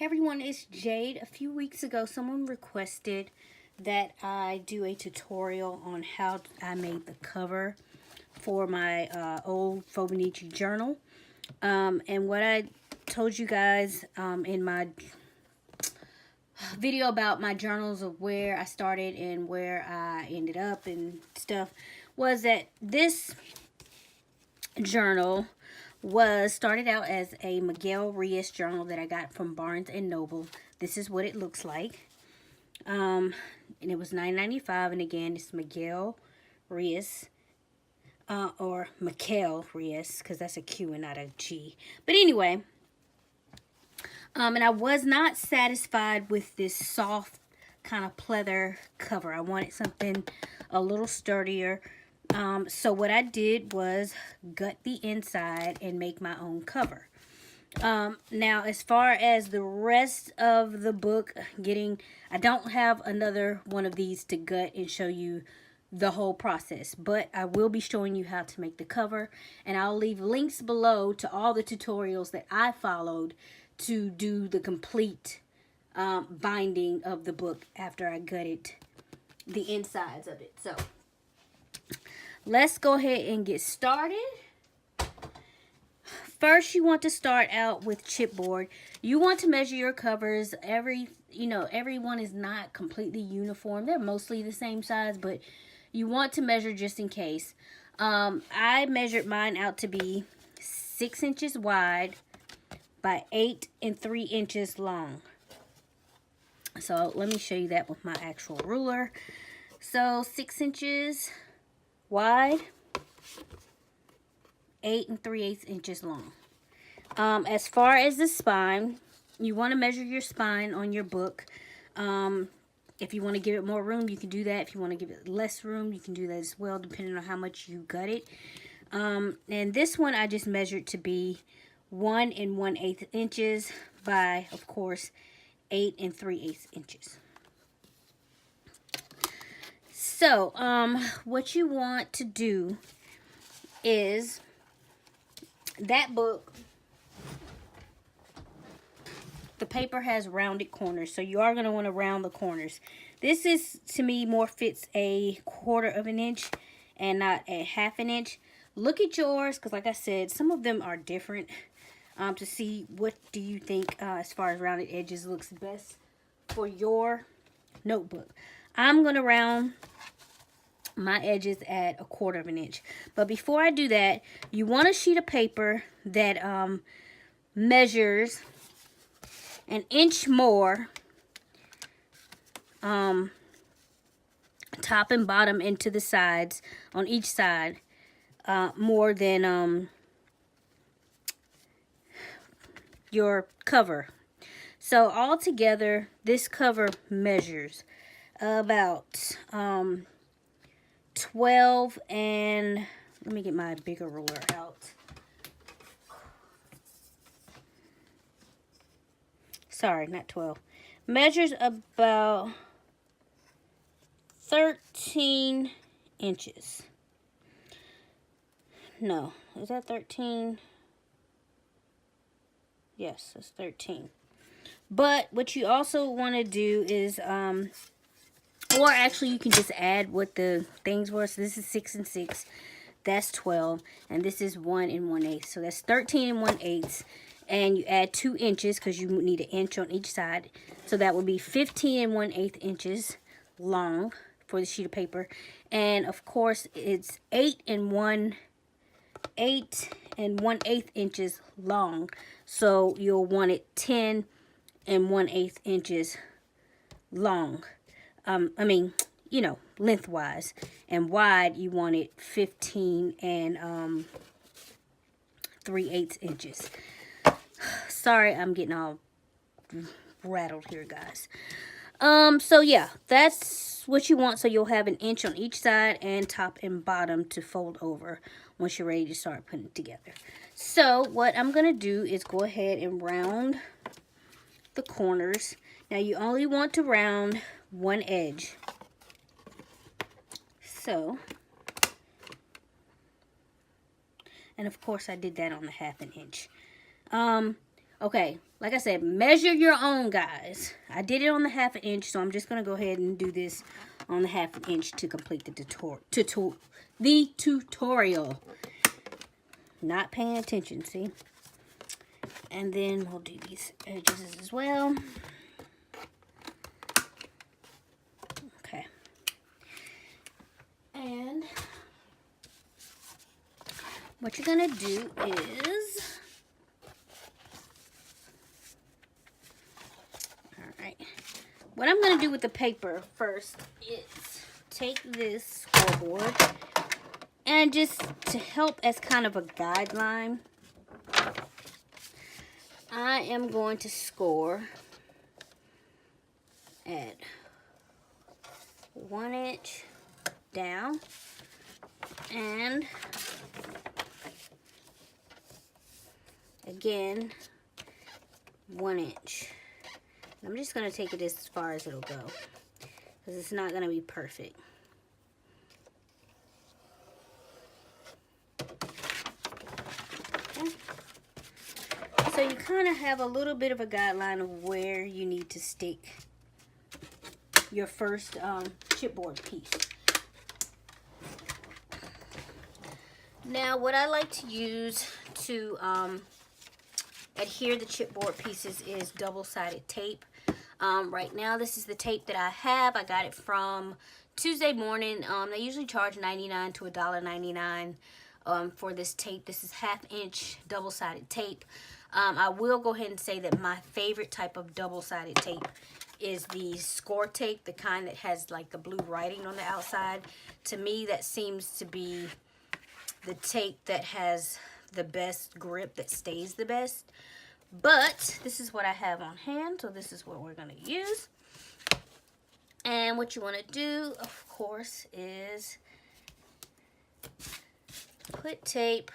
Hey everyone, it's Jade. A few weeks ago, someone requested that I do a tutorial on how I made the cover for my old Fobonichi journal. And what I told you guys in my video about my journals of where I started and where I ended up and stuff was that this journal started out as a MiquelRius journal that I got from Barnes and Noble. This is what it looks like. And it was $9.95, and again, it's MiquelRius, or MiquelRius, because that's a Q and not a G. But anyway, and I was not satisfied with this soft kind of pleather cover. I wanted something a little sturdier. So what I did was gut the inside and make my own cover. Now, as far as the rest of the book, I don't have another one of these to gut and show you the whole process, but I will be showing you how to make the cover, and I'll leave links below to all the tutorials that I followed to do the complete binding of the book after I gutted the insides of it. So let's go ahead and get started. First, you want to start out with chipboard. You want to measure your covers. Everyone is not completely uniform. They're mostly the same size, but you want to measure just in case. I measured mine out to be 6 inches wide by 8 and 3 inches long. So let me show you that with my actual ruler. So 6 inches wide, 8 3/8 inches long. As far as the spine, you want to measure your spine on your book. If you want to give it more room, you can do that. If you want to give it less room, you can do that as well, depending on how much you gut it. And this one I just measured to be 1 1/8 inches by, of course, 8 3/8 inches. So, what you want to do is, that book, the paper has rounded corners, so you are going to want to round the corners. This is, to me, more fits a 1/4 of an inch and not a 1/2 an inch. Look at yours, because like I said, some of them are different, to see what do you think as far as rounded edges looks best for your notebook. I'm going to round my edges at a 1/4 of an inch. But before I do that, you want a sheet of paper that measures an inch more top and bottom into the sides on each side, more than your cover. So altogether, this cover measures about 12 and, let me get my bigger ruler out. Sorry, not 12. Measures about 13 inches. No, is that 13? Yes, that's 13. But what you also want to do is, or actually you can just add what the things were. So this is 6 and 6. That's 12. And this is 1 1/8. So that's 13 1/8. And you add 2 inches because you need an inch on each side. So that would be 15 1/8 inches long for the sheet of paper. And of course it's 8 1/8 inches long. So you'll want it 10 1/8 inches long. Lengthwise. And wide, you want it 15 3/8 inches. Sorry, I'm getting all rattled here, guys. So yeah, that's what you want. So you'll have an inch on each side and top and bottom to fold over once you're ready to start putting it together. So what I'm going to do is go ahead and round the corners. Now you only want to round one edge. So, and of course I did that on the 1/2 an inch. Okay, like I said, measure your own, guys. I did it on the 1/2 inch, so I'm just going to go ahead and do this on the 1/2 inch to complete the tutorial. Not paying attention, see? And then we'll do these edges as well. Okay. And what you're going to do is... What I'm going to do with the paper first is take this scoreboard and just to help as kind of a guideline, I am going to score at 1 inch down and again 1 inch. I'm just going to take it as far as it'll go because it's not going to be perfect. Okay. So you kind of have a little bit of a guideline of where you need to stick your first chipboard piece. Now what I like to use to adhere the chipboard pieces is double-sided tape. Right now this is the tape that I have. I got it from Tuesday Morning. They usually charge $99 to $1.99 for this tape. This is 1/2 inch double-sided tape. I will go ahead and say that my favorite type of double-sided tape is the score tape, the kind that has like the blue writing on the outside. To me, that seems to be the tape that has the best grip, that stays the best. But this is what I have on hand, so this is what we're going to use. And what you want to do, of course, is put tape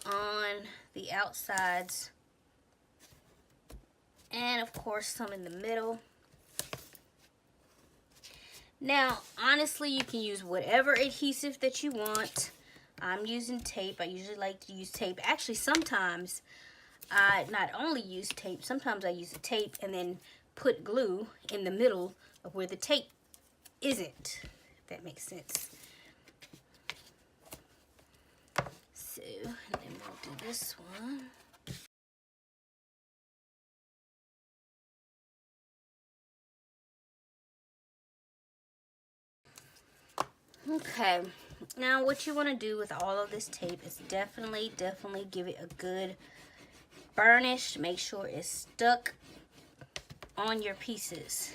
on the outsides and of course some in the middle. Now honestly, you can use whatever adhesive that you want. I'm using tape. I usually like to use tape. Actually, sometimes I not only use tape, sometimes I use the tape and then put glue in the middle of where the tape isn't, if that makes sense. So, and then we'll do this one. Okay, now what you want to do with all of this tape is definitely give it a good burnish. Make sure it's stuck on your pieces.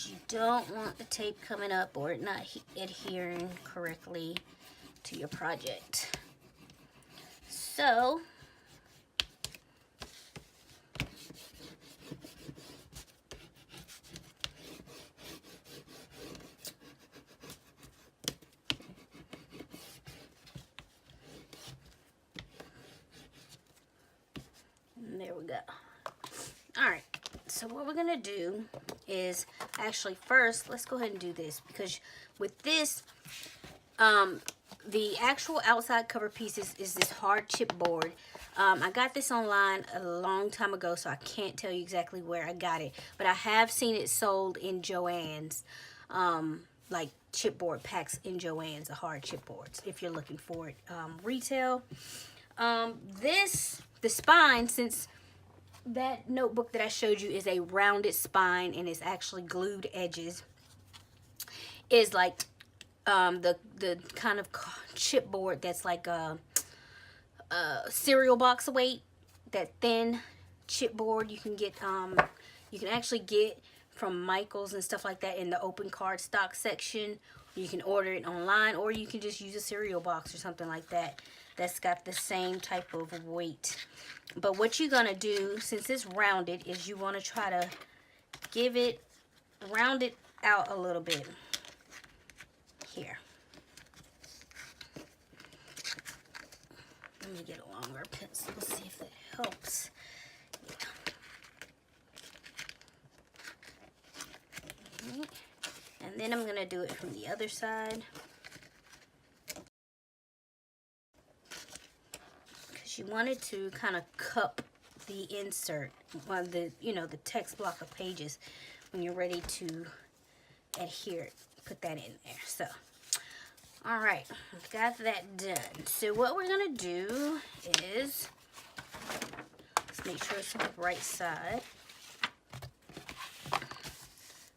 You don't want the tape coming up or it not adhering correctly to your project. So there we go. All right, so what we're gonna do is actually first let's go ahead and do this, because with this the actual outside cover pieces is this hard chipboard. I got this online a long time ago, so I can't tell you exactly where I got it, but I have seen it sold in Joann's, like chipboard packs in Joann's, the hard chipboards, if you're looking for it retail. The spine, since that notebook that I showed you is a rounded spine and it's actually glued edges, is like the kind of chipboard that's like a cereal box weight, that thin chipboard you can get, you can actually get from Michael's and stuff like that in the open cardstock section. You can order it online, or you can just use a cereal box or something like that that's got the same type of weight. But what you're gonna do, since it's rounded, is you want to try to give it, round it out a little bit here. Let me get a longer pencil, see if that helps. Yeah. And then I'm gonna do it from the other side. But you wanted to kind of cup the insert, the text block of pages when you're ready to adhere it. Put that in there. So, all right, got that done. So what we're gonna do is, let's make sure it's on the right side.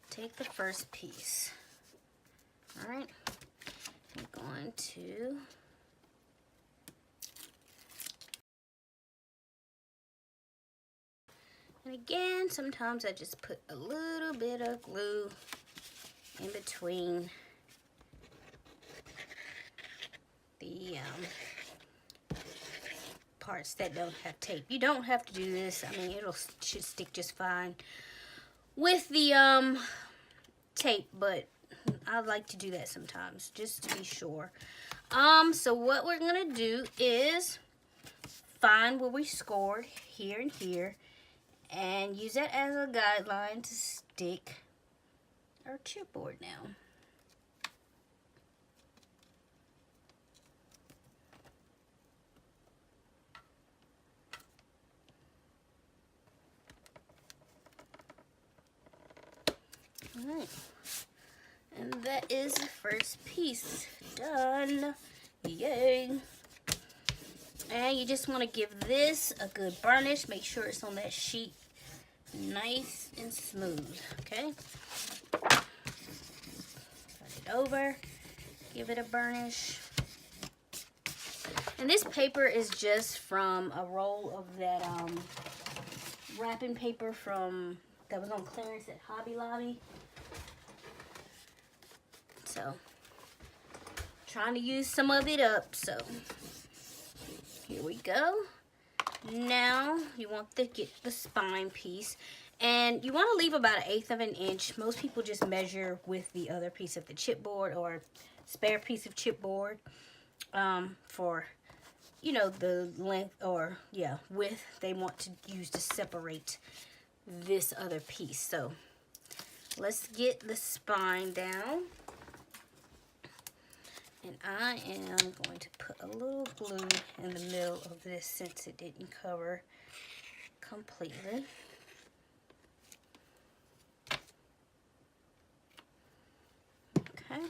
Take the first piece. All right, I'm going to and again, sometimes I just put a little bit of glue in between the parts that don't have tape. You don't have to do this. I mean, should stick just fine with the tape, but I like to do that sometimes just to be sure. So what we're gonna do is find where we scored here and here and use that as a guideline to stick our chipboard now. All right, and that is the first piece done. Yay! And you just want to give this a good burnish. Make sure it's on that sheet nice and smooth. Okay, turn it over, give it a burnish. And this paper is just from a roll of that wrapping paper that was on clearance at Hobby Lobby. So, trying to use some of it up. So, here we go. Now, you want to get the spine piece. And you want to leave about 1/8 of an inch. Most people just measure with the other piece of the chipboard or spare piece of chipboard for, the length or, width they want to use to separate this other piece. So, let's get the spine down. And I am going to put a little glue in the middle of this since it didn't cover completely. Okay.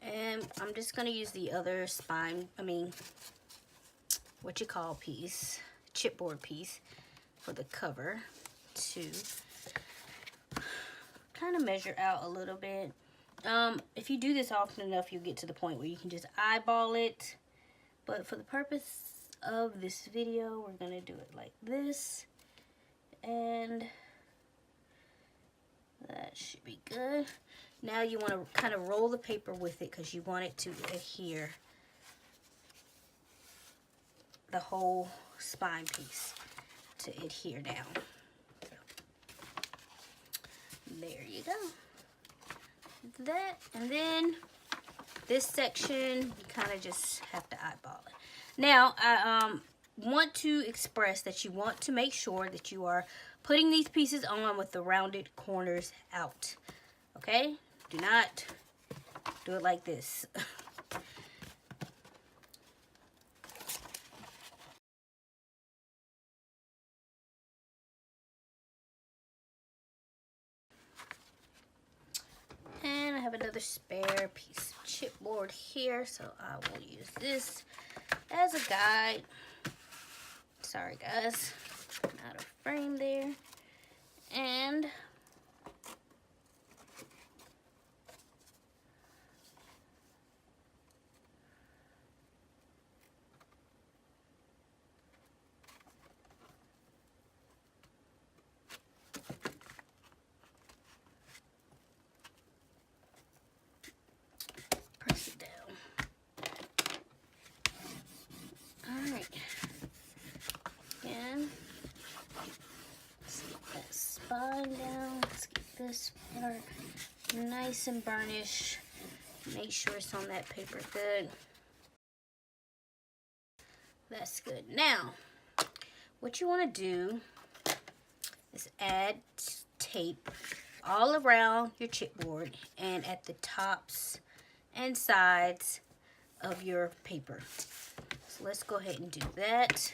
And I'm just going to use the other spine, piece, chipboard piece for the cover to kind of measure out a little bit. If you do this often enough, you'll get to the point where you can just eyeball it. But for the purpose of this video, we're going to do it like this. And that should be good. Now you want to kind of roll the paper with it because you want it to adhere the whole spine piece to adhere down. So, there you go. That, and then this section you kind of just have to eyeball it. Now I want to express that you want to make sure that you are putting these pieces on with the rounded corners out. Okay, do not do it like this. And I have another spare piece of chipboard here, so I will use this as a guide. Sorry guys, out of frame there. And press it down. Alright. Again, let's get that spine down. Let's get this part nice and burnished. Make sure it's on that paper good. That's good. Now, what you want to do is add tape all around your chipboard and at the tops and sides of your paper. So let's go ahead and do that.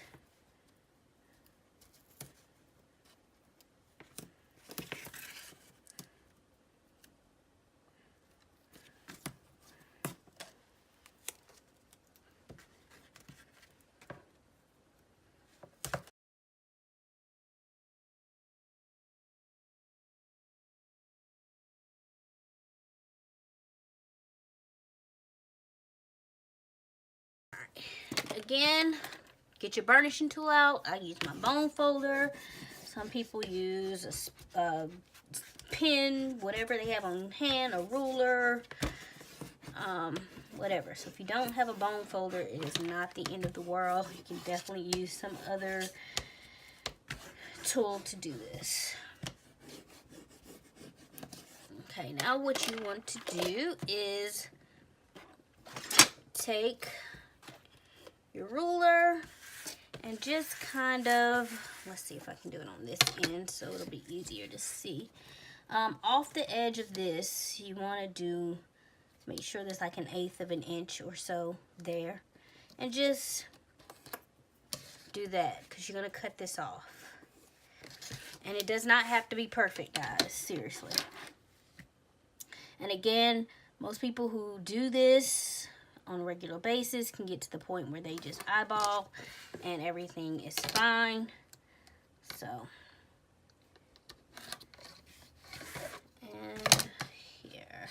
Again, get your burnishing tool out. I use my bone folder. Some people use a pen, whatever they have on hand, a ruler, whatever. So if you don't have a bone folder, it is not the end of the world. You can definitely use some other tool to do this. Okay, now what you want to do is take your ruler and just kind of, let's see if I can do it on this end so it'll be easier to see. Off the edge of this, you want to do, make sure there's like 1/8 of an inch or so there, and just do that because you're going to cut this off. And it does not have to be perfect, guys, seriously. And again, most people who do this on a regular basis can get to the point where they just eyeball and everything is fine. So, and here.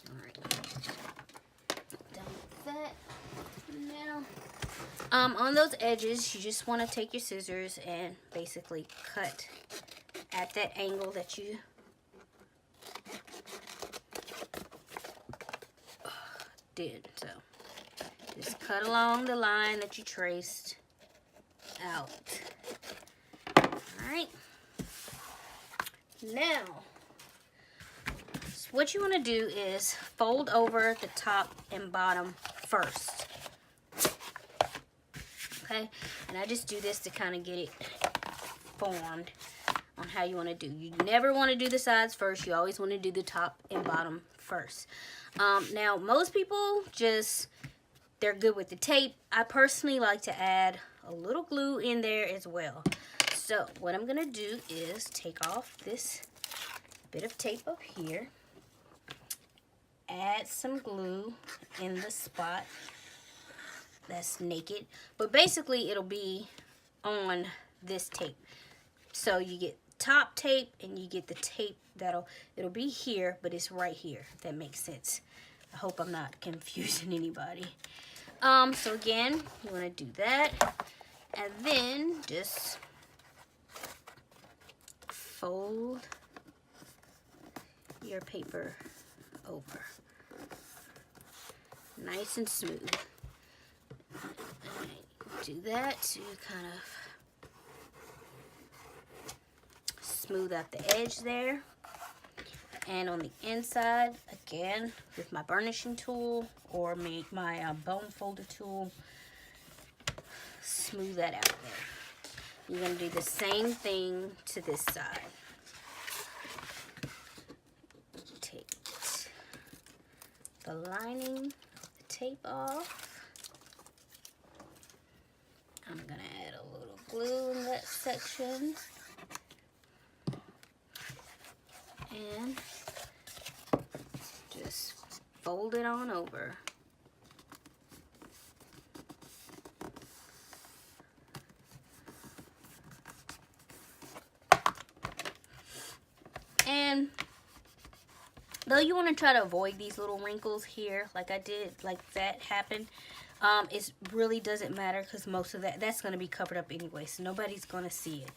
Alright. Done with that. Now, on those edges, you just want to take your scissors and basically cut at that angle that you did. So just cut along the line that you traced out. Alright. Now, so what you want to do is fold over the top and bottom first. Okay, and I just do this to kind of get it formed on how you want to do. You never want to do the sides first. You always want to do the top and bottom first. Now, most people they're good with the tape. I personally like to add a little glue in there as well. So what I'm going to do is take off this bit of tape up here, add some glue in the spot that's naked, but basically it'll be on this tape. So you get top tape and you get the tape it'll be here, but it's right here, if that makes sense. I hope I'm not confusing anybody. So again, you want to do that, and then just fold your paper over nice and smooth. Do that to kind of smooth out the edge there. And on the inside, again, with my burnishing tool or my bone folder tool, smooth that out there. You're going to do the same thing to this side. Take the lining of the tape off. I'm going to add a little glue in that section. And just fold it on over. And though you want to try to avoid these little wrinkles here, like I did, like that happened, it really doesn't matter because most of that's going to be covered up anyway, so nobody's going to see it.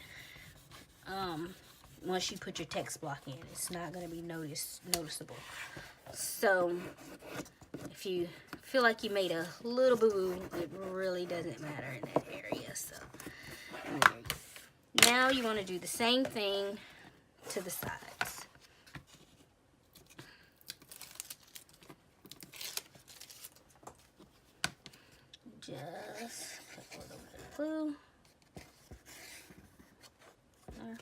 Once you put your text block in, it's not going to be noticeable. So if you feel like you made a little boo-boo, it really doesn't matter in that area. So now you want to do the same thing to the sides. Just put a little bit of glue there.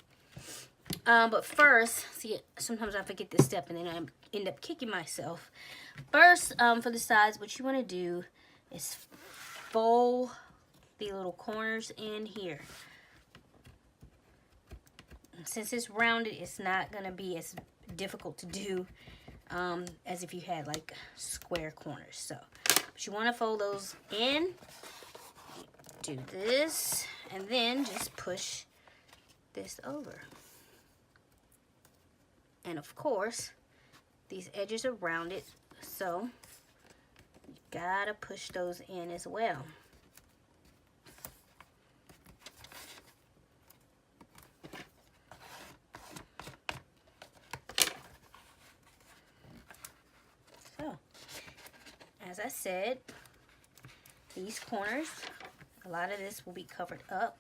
But first, see, sometimes I forget this step and then I end up kicking myself. First, for the sides, what you want to do is fold the little corners in here. Since it's rounded, it's not going to be as difficult to do as if you had like square corners. So, but you want to fold those in, do this, and then just push this over. And of course, these edges are rounded, so you gotta push those in as well. So, as I said, these corners, a lot of this will be covered up,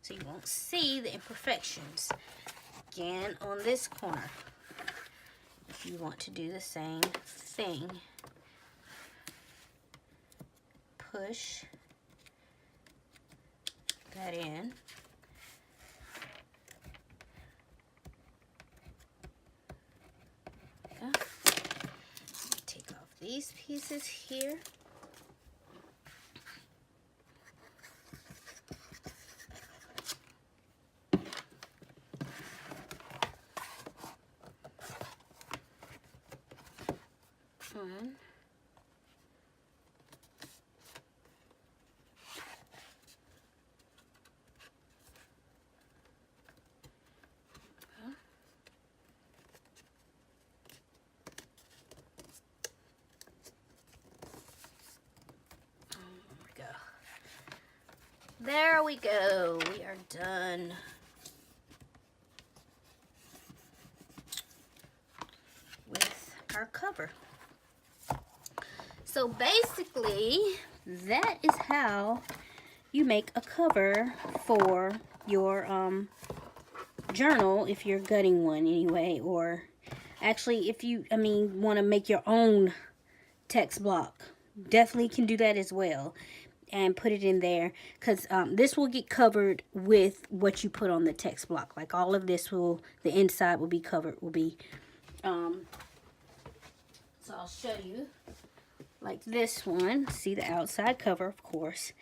so you won't see the imperfections. Again, on this corner, if you want to do the same thing, push that in. Okay. Take off these pieces here. There we go. We are done. With our cover. So basically, that is how you make a cover for your journal, if you're gutting one anyway, or actually if you, want to make your own text block. Definitely can do that as well. And put it in there, because this will get covered with what you put on the text block. Like all of this will, the inside will be covered, so I'll show you. Like this one, see the outside cover, of course,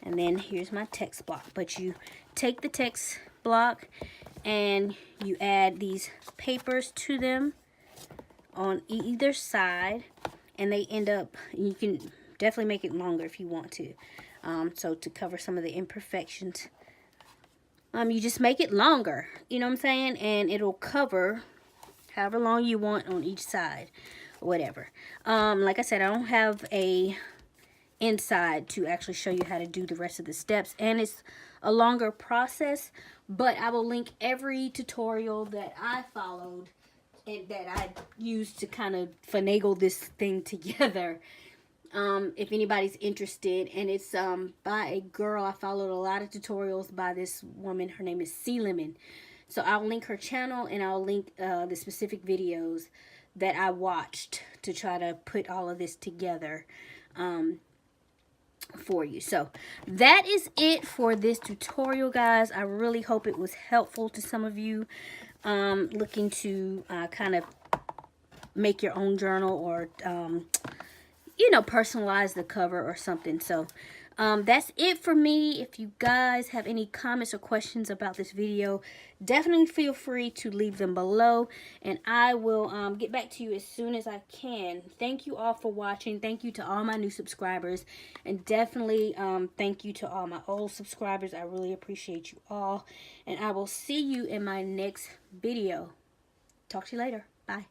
and then here's my text block. But you take the text block and you add these papers to them on either side, and they end up, you can definitely make it longer if you want to. So to cover some of the imperfections, you just make it longer, you know what I'm saying? And it'll cover however long you want on each side, or whatever. Like I said, I don't have a inside to actually show you how to do the rest of the steps, and it's a longer process, but I will link every tutorial that I followed and that I used to kind of finagle this thing together. If anybody's interested, and it's by a girl. I followed a lot of tutorials by this woman. Her name is Sea Lemon. So I'll link her channel, and I'll link the specific videos that I watched to try to put all of this together for you. So that is it for this tutorial, guys. I really hope it was helpful to some of you looking to kind of make your own journal, or personalize the cover or something. So that's it for me. If you guys have any comments or questions about this video, definitely feel free to leave them below, and I will get back to you as soon as I can. Thank you all for watching. Thank you to all my new subscribers, and definitely thank you to all my old subscribers. I really appreciate you all, and I will see you in my next video. Talk to you later. Bye.